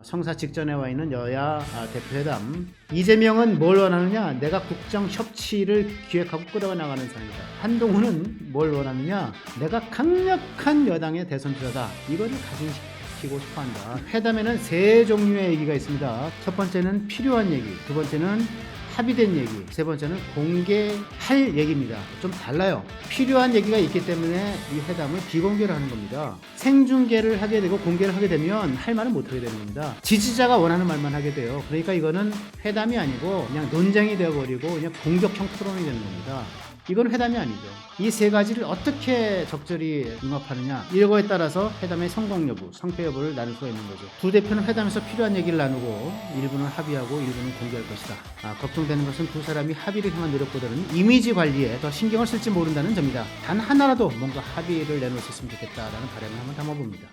성사 직전에 와 있는 여야 대표회담. 이재명은 뭘 원하느냐? 내가 국정 협치를 기획하고 끌어 나가는 사람이다. 한동훈은 뭘 원하느냐? 내가 강력한 여당의 대선 주자다. 이거를 각인시키고 싶어한다. 회담에는 세 종류의 얘기가 있습니다. 첫 번째는 필요한 얘기, 두 번째는 합의된 얘기, 세 번째는 공개할 얘기입니다. 좀 달라요. 필요한 얘기가 있기 때문에 이 회담을 비공개로 하는 겁니다. 생중계를 하게 되고 공개를 하게 되면 할 말은 못하게 되는 겁니다. 지지자가 원하는 말만 하게 돼요. 그러니까 이거는 회담이 아니고 그냥 논쟁이 되어버리고 그냥 공격형 토론이 되는 겁니다. 이건 회담이 아니죠. 이 세 가지를 어떻게 적절히 융합하느냐, 이거에 따라서 회담의 성공 여부, 성패 여부를 나눌 수가 있는 거죠. 두 대표는 회담에서 필요한 얘기를 나누고 일부는 합의하고 일부는 공개할 것이다. 걱정되는 것은 두 사람이 합의를 향한 노력보다는 이미지 관리에 더 신경을 쓸지 모른다는 점이다. 단 하나라도 뭔가 합의를 내놓을 수 있으면 좋겠다라는 바람을 한번 담아봅니다.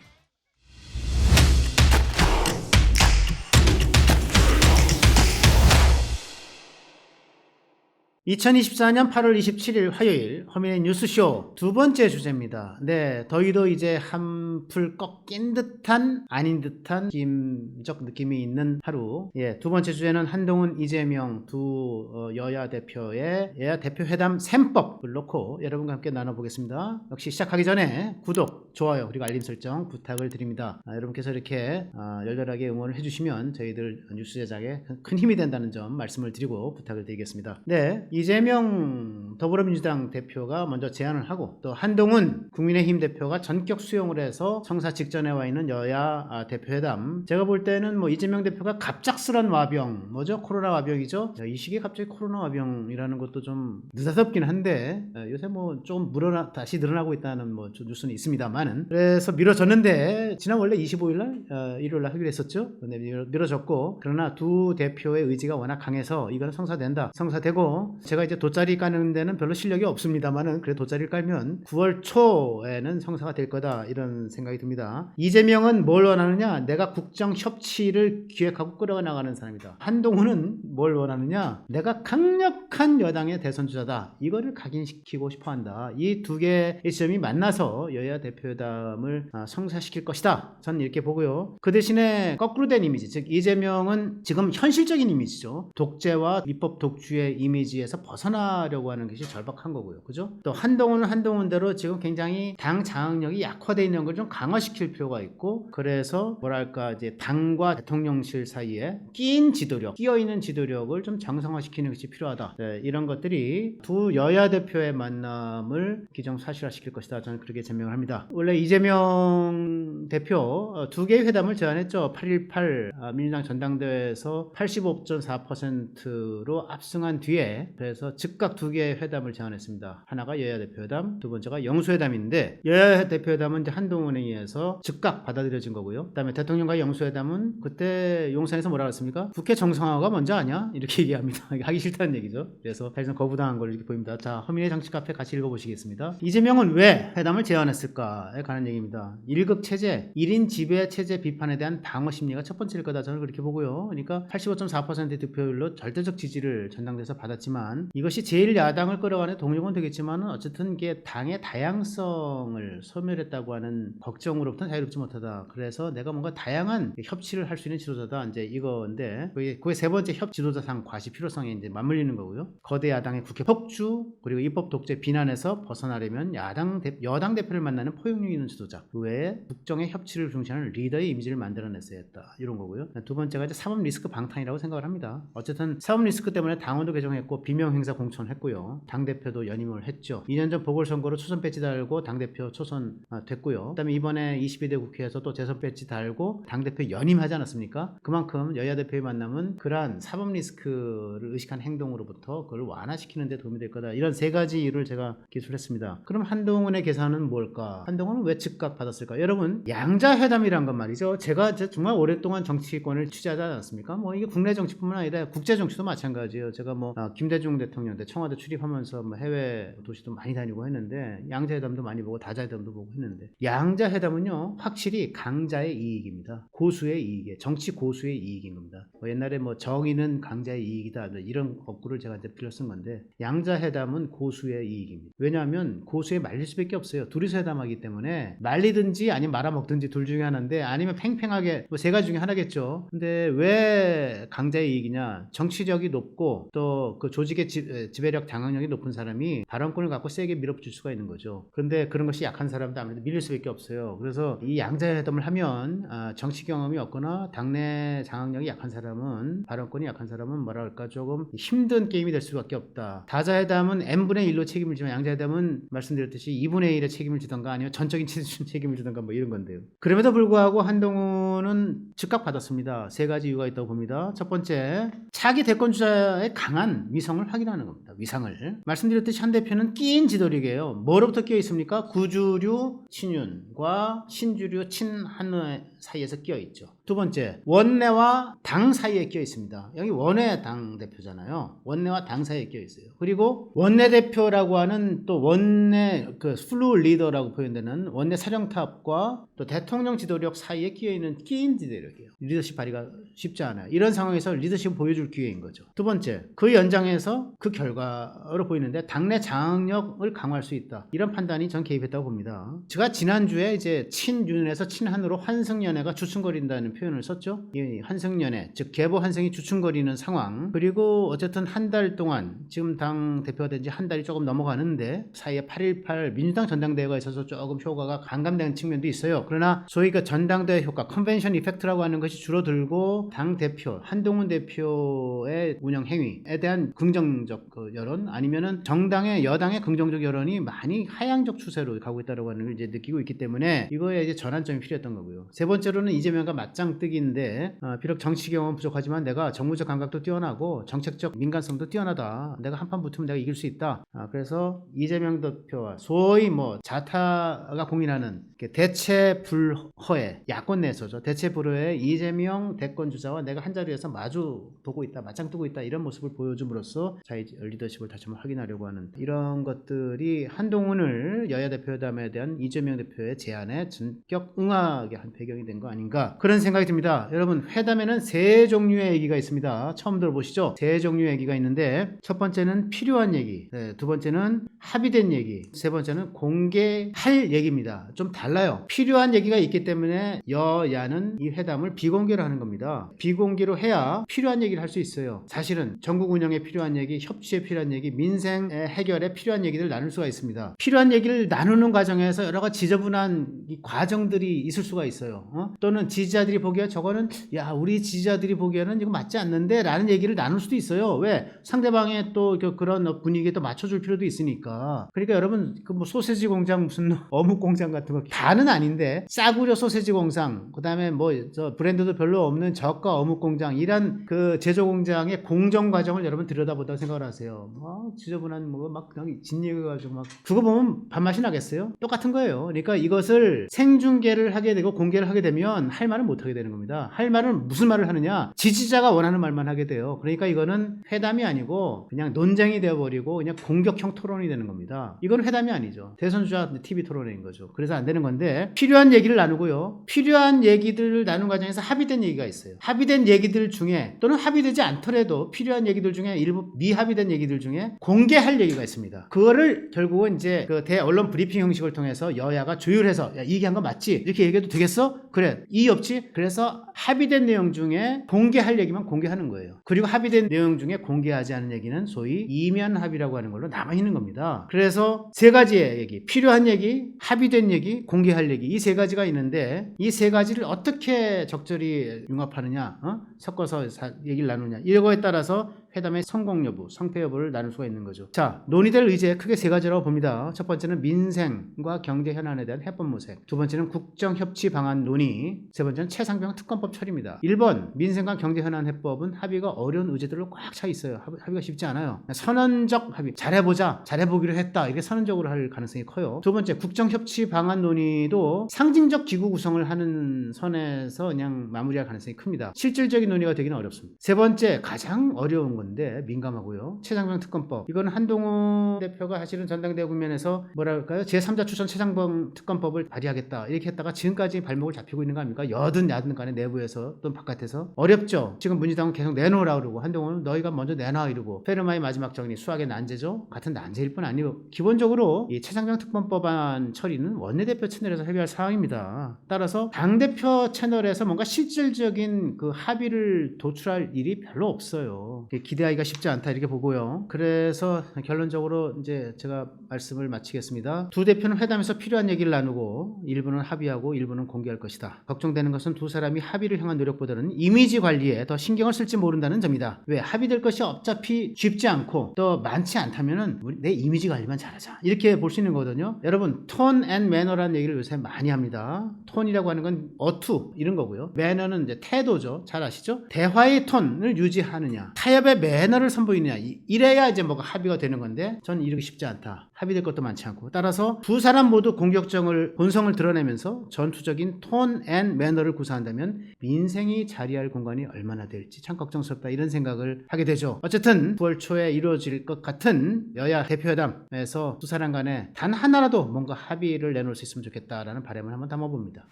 2024년 8월 27일 화요일 허민의 뉴스쇼 두 번째 주제입니다. 네, 더위도 이제 한풀 꺾인 듯한 아닌 듯한 김적 느낌이 있는 하루. 예, 두 번째 주제는 한동훈, 이재명 두 여야 대표의 여야 대표 회담 셈법을 놓고 여러분과 함께 나눠보겠습니다. 역시 시작하기 전에 구독, 좋아요 그리고 알림 설정 부탁을 드립니다. 여러분께서 이렇게 열렬하게 응원을 해주시면 저희들 뉴스 제작에 큰 힘이 된다는 점 말씀을 드리고 부탁을 드리겠습니다. 네. 이재명 더불어민주당 대표가 먼저 제안을 하고 또 한동훈 국민의힘 대표가 전격 수용을 해서 성사 직전에 와 있는 여야 대표회담. 제가 볼 때는 뭐 이재명 대표가 갑작스런 와병, 뭐죠? 코로나 와병이죠. 이 시기에 갑자기 코로나 와병이라는 것도 좀 느닷없긴 한데 요새 뭐 좀 다시 늘어나고 있다는 뭐 뉴스는 있습니다만은, 그래서 미뤄졌는데 지난 원래 25일날 일요일날 하기로 했었죠. 근데 미뤄졌고, 그러나 두 대표의 의지가 워낙 강해서 이거는 성사된다. 성사되고, 제가 이제 돗자리 까는 데는 별로 실력이 없습니다만은 그래 돗자리를 깔면 9월 초에는 성사가 될 거다, 이런 생각이 듭니다. 이재명은 뭘 원하느냐? 내가 국정 협치를 기획하고 끌어 나가는 사람이다. 한동훈은 뭘 원하느냐? 내가 강력한 여당의 대선 주자다. 이거를 각인시키고 싶어한다. 이 두 개의 시점이 만나서 여야 대표회담을 성사시킬 것이다. 저는 이렇게 보고요. 그 대신에 거꾸로 된 이미지, 즉 이재명은 지금 현실적인 이미지죠. 독재와 입법 독주의 이미지에서 벗어나려고 하는 것이 절박한 거고요. 그죠? 또 한동훈은 한동훈대로 지금 굉장히 당 장악력이 약화되어 있는 걸 좀 강화시킬 필요가 있고, 그래서 뭐랄까 이제 당과 대통령실 사이에 끼어 있는 지도력을 좀 정상화시키는 것이 필요하다. 네, 이런 것들이 두 여야 대표의 만남을 기정사실화시킬 것이다. 저는 그렇게 제명을 합니다. 원래 이재명 대표 두 개의 회담을 제안했죠. 8.18 민주당 전당대회에서 85.4%로 압승한 뒤에, 그래서 즉각 두 개의 회담을 제안했습니다. 하나가 여야 대표회담, 두 번째가 영수회담인데, 여야 대표회담은 이제 한동훈에 의해서 즉각 받아들여진 거고요. 그다음에 대통령과의 영수회담은 그때 용산에서 뭐라고 했습니까? 국회 정상화가 먼저 아니야? 이렇게 얘기합니다. 하기 싫다는 얘기죠. 그래서 사실상 거부당한 걸로 이렇게 보입니다. 자, 허민의 정치 카페 같이 읽어보시겠습니다. 이재명은 왜 회담을 제안했을까에 관한 얘기입니다. 1급 체제, 1인 지배 체제 비판에 대한 방어 심리가 첫 번째일 거다. 저는 그렇게 보고요. 그러니까 85.4%의 득표율로 절대적 지지를 전당대에서 받았지만, 이것이 제1야당을 끌어가는 동력은 되겠지만 어쨌든 이게 당의 다양성을 소멸했다고 하는 걱정으로부터 자유롭지 못하다. 그래서 내가 뭔가 다양한 협치를 할 수 있는 지도자다, 이제 이건데, 그게 세 번째 지도자상 과시 필요성에 이제 맞물리는 거고요. 거대 야당의 국회 폭주 그리고 입법 독재 비난에서 벗어나려면 여당 대표를 만나는 포용력 있는 지도자, 그 외에 국정의 협치를 중시하는 리더의 이미지를 만들어냈어야 했다, 이런 거고요. 두 번째가 이제 사법 리스크 방탄이라고 생각을 합니다. 어쨌든 사법 리스크 때문에 당원도 개정했고 비명 행사 공천했고요. 당 대표도 연임을 했죠. 2년 전 보궐선거로 초선 배지 달고 당 대표 초선 됐고요. 그다음에 이번에 22대 국회에서 또 재선 배지 달고 당 대표 연임하지 않았습니까? 그만큼 여야 대표의 만남은 그러한 사법 리스크를 의식한 행동으로부터 그걸 완화시키는 데 도움이 될 거다. 이런 세 가지 이유를 제가 기술했습니다. 그럼 한동훈의 계산은 뭘까? 한동훈은 왜 즉각 받았을까? 여러분, 양자회담이란 건 말이죠. 제가 정말 오랫동안 정치권을 취재하지 않았습니까? 뭐 이게 국내 정치뿐만 아니라 국제 정치도 마찬가지예요. 제가 뭐 김대중 대통령 때 청와대 출입하면서 뭐 해외 도시도 많이 다니고 했는데, 양자회담도 많이 보고 다자회담도 보고 했는데, 양자회담은요 확실히 강자의 이익입니다. 고수의 이익이에요. 정치 고수의 이익인 겁니다. 옛날에 뭐 정의는 강자의 이익이다, 이런 거꾸를 제가 이제 빌려 쓴 건데, 양자회담은 고수의 이익입니다. 왜냐하면 고수에 말릴 수밖에 없어요. 둘이서 회담하기 때문에. 때문에 말리든지 아니면 말아먹든지 둘 중에 하나인데, 아니면 팽팽하게 뭐 세 가지 중에 하나겠죠. 근데 왜 강자의 이익이냐? 정치력이 높고 또 그 조직의 지배력, 장악력이 높은 사람이 발언권을 갖고 세게 밀어붙일 수가 있는 거죠. 그런데 그런 것이 약한 사람도 아무래도 밀릴 수밖에 없어요. 그래서 이 양자회담을 하면 정치 경험이 없거나 당내 장악력이 약한 사람은, 발언권이 약한 사람은 뭐랄까 조금 힘든 게임이 될 수밖에 없다. 다자회담은 n분의 1로 책임을 지면 양자회담은 말씀드렸듯이 2분의 1의 책임을 지던가 아니면 전적인 책임을 지던가 뭐 이런 건데요. 그럼에도 불구하고 한동훈은 즉각 받았습니다. 세 가지 이유가 있다고 봅니다. 첫 번째, 차기 대권주자의 강한 위성을 확인하는 겁니다. 위상을. 말씀드렸듯이 한 대표는 끼인 지도력이에요. 뭐로부터 끼어 있습니까? 구주류 친윤과 신주류 친한의 사이에서 끼어 있죠. 두 번째, 원내와 당 사이에 끼어 있습니다. 여기 원내 당 대표잖아요. 원내와 당 사이에 끼어 있어요. 그리고 원내 대표라고 하는 또 원내 그 플루 리더라고 표현되는 원내 사령탑과 또 대통령 지도력 사이에 끼어 있는 끼인 지도력이에요. 리더십 발휘가 쉽지 않아요. 이런 상황에서 리더십을 보여줄 기회인 거죠. 두 번째, 그 연장에서 그 결과로 보이는데 당내 장악력을 강화할 수 있다. 이런 판단이 전 개입했다고 봅니다. 제가 지난주에 이제 친윤에서 친한으로 환승연애가 주춤거린다는 표현을 썼죠. 이 환승연애, 즉 계보 환승이 주춤거리는 상황. 그리고 어쨌든 한 달 동안, 지금 당 대표가 된 지 한 달이 조금 넘어가는데 사이에 8.18 민주당 전당대회가 있어서 조금 효과가 반감되는 측면도 있어요. 그러나 소위 그 전당대회 효과, 컨벤션 이펙트라고 하는 것이 줄어들고 당 대표, 한동훈 대표의 운영 행위에 대한 긍정적 여론, 아니면은 정당의 여당의 긍정적 여론이 많이 하향적 추세로 가고 있다고 하는 걸 이제 느끼고 있기 때문에 이거에 이제 전환점이 필요했던 거고요. 세 번째로는 이재명과 맞짱뜨기인데 비록 정치 경험 부족하지만 내가 정무적 감각도 뛰어나고 정책적 민감성도 뛰어나다. 내가 한판 붙으면 내가 이길 수 있다. 그래서 이재명 대표와 소위 뭐 자타가 공인하는 대체 불허에, 야권 내에서죠. 대체 불허에 이재명 대권 주자와 내가 한 자리에서 마주 보고 있다, 맞짱 뜨고 있다, 이런 모습을 보여줌으로써 자기 리더십을 다시 한번 확인하려고 하는 이런 것들이 한동훈을 여야 대표회담에 대한 이재명 대표의 제안에 전격 응하게 한 배경이 된 거 아닌가, 그런 생각이 듭니다. 여러분, 회담에는 세 종류의 얘기가 있습니다. 처음 들어보시죠? 세 종류의 얘기가 있는데, 첫 번째는 필요한 얘기, 두 번째는 합의된 얘기, 세 번째는 공개할 얘기입니다. 좀 달라요. 필요한 얘기가 있기 때문에 여야는 이 회담을 비공개로 하는 겁니다. 비공개로 해야 필요한 얘기를 할 수 있어요. 사실은 전국 운영에 필요한 얘기, 협치에 필요한 얘기, 민생 해결에 필요한 얘기를 나눌 수가 있습니다. 필요한 얘기를 나누는 과정에서 여러 가지 지저분한 이 과정들이 있을 수가 있어요. 또는 지지자들이 보기에 저거는 야, 우리 지지자들이 보기에는 이거 맞지 않는데 라는 얘기를 나눌 수도 있어요. 왜? 상대방의 또 그런 분위기에 또 맞춰줄 필요도 있으니까. 그러니까 여러분, 그 뭐 소세지 공장, 무슨 어묵 공장 같은 거 다는 아닌데, 싸구려 소세지 공장, 그 다음에 뭐 저 브랜드도 별로 없는 저가 어묵 공장, 이런 그 제조 공장의 공정 과정을 여러분 들여다보다 생각을 하세요. 지저분한 뭐 막 그냥 짓이가지고 막 그거 보면 밥맛이 나겠어요? 똑같은 거예요. 그러니까 이것을 생중계를 하게 되고 공개를 하게 되면 할 말을 못 하게 되는 겁니다. 할 말은 무슨 말을 하느냐? 지지자가 원하는 말만 하게 돼요. 그러니까 이거는 회담이 아니고 그냥 논쟁이 되어버리고 그냥 공격형 토론이 되는 겁니다. 이건 회담이 아니죠. 대선주자 TV 토론인 거죠. 그래서 안 되는 건데, 필요한 얘기를 나누고요. 필요한 얘기들을 나눈 과정에서 합의된 얘기가 있어요. 합의된 얘기들 중에, 또는 합의되지 않더라도 필요한 얘기들 중에 일부 미합의된 얘기들 중에 공개할 얘기가 있습니다. 그거를 결국은 이제 그 대언론 브리핑 형식을 통해서 여야가 조율해서, 야, 이 얘기한 거 맞지? 이렇게 얘기해도 되겠어? 그래. 이의 없지? 그래서 합의된 내용 중에 공개할 얘기만 공개하는 거예요. 그리고 합의된 내용 중에 공개하지 않은 얘기는 소위 이면 합의라고 하는 걸로 남아있는 겁니다. 그래서 세 가지의 얘기, 필요한 얘기, 합의된 얘기, 공개할 얘기, 이 세 가지가 있는데, 이 세 가지를 어떻게 적절히 융합하느냐, 섞어서 얘기를 나누냐, 이거에 따라서 회담의 성공 여부, 성패 여부를 나눌 수가 있는 거죠. 자, 논의될 의제 크게 세 가지라고 봅니다. 첫 번째는 민생과 경제 현안에 대한 해법 모색, 두 번째는 국정 협치 방안 논의, 세 번째는 최상병 특검법 처리입니다. 1번 민생과 경제 현안 해법은 합의가 어려운 의제들로 꽉 차 있어요. 합의가 쉽지 않아요. 선언적 합의, 잘해보자, 잘해보기로 했다, 이게 선언적으로 할 가능성이 커요. 두 번째, 국정 협치 방안 논의도 상징적 기구 구성을 하는 선에서 그냥 마무리할 가능성이 큽니다. 실질적인 논의가 되기는 어렵습니다. 세 번째, 가장 어려운 건 건데 민감하고요. 최장병 특검법 이건 한동훈 대표가 사실은 전당대회 국면에서 뭐랄까요 제3자 추천 최장병 특검법을 발의하겠다 이렇게 했다가 지금까지 발목을 잡히고 있는 거 아닙니까? 여든 야든 간에 내부에서 또는 바깥에서 어렵죠. 지금 문희당은 계속 내놓으라 그러고 한동훈은 너희가 먼저 내놔 이러고 페르마의 마지막 정리 수학의 난제죠. 같은 난제일 뿐 아니고 기본적으로 이 최장병 특검법안 처리는 원내대표 채널에서 협의할 사항입니다. 따라서 당대표 채널에서 뭔가 실질적인 그 합의를 도출할 일이 별로 없어요. 기대하기가 쉽지 않다 이렇게 보고요. 그래서 결론적으로 이제 제가 말씀을 마치겠습니다. 두 대표는 회담에서 필요한 얘기를 나누고 일부는 합의하고 일부는 공개할 것이다. 걱정되는 것은 두 사람이 합의를 향한 노력보다는 이미지 관리에 더 신경을 쓸지 모른다는 점이다. 왜? 합의될 것이 어차피 쉽지 않고 또 많지 않다면은 내 이미지 관리만 잘하자 이렇게 볼 수 있는 거거든요. 여러분 톤 앤 매너라는 얘기를 요새 많이 합니다. 톤이라고 하는 건 어투 이런 거고요. 매너는 이제 태도죠. 잘 아시죠? 대화의 톤을 유지하느냐 타협의 매너를 선보이느냐 이래야 이제 뭐가 합의가 되는 건데 저는 이러기 쉽지 않다. 합의될 것도 많지 않고 따라서 두 사람 모두 공격적을 본성을 드러내면서 전투적인 톤 앤 매너를 구사한다면 민생이 자리할 공간이 얼마나 될지 참 걱정스럽다 이런 생각을 하게 되죠. 어쨌든 9월 초에 이루어질 것 같은 여야 대표회담에서 두 사람 간에 단 하나라도 뭔가 합의를 내놓을 수 있으면 좋겠다라는 바람을 한번 담아봅니다.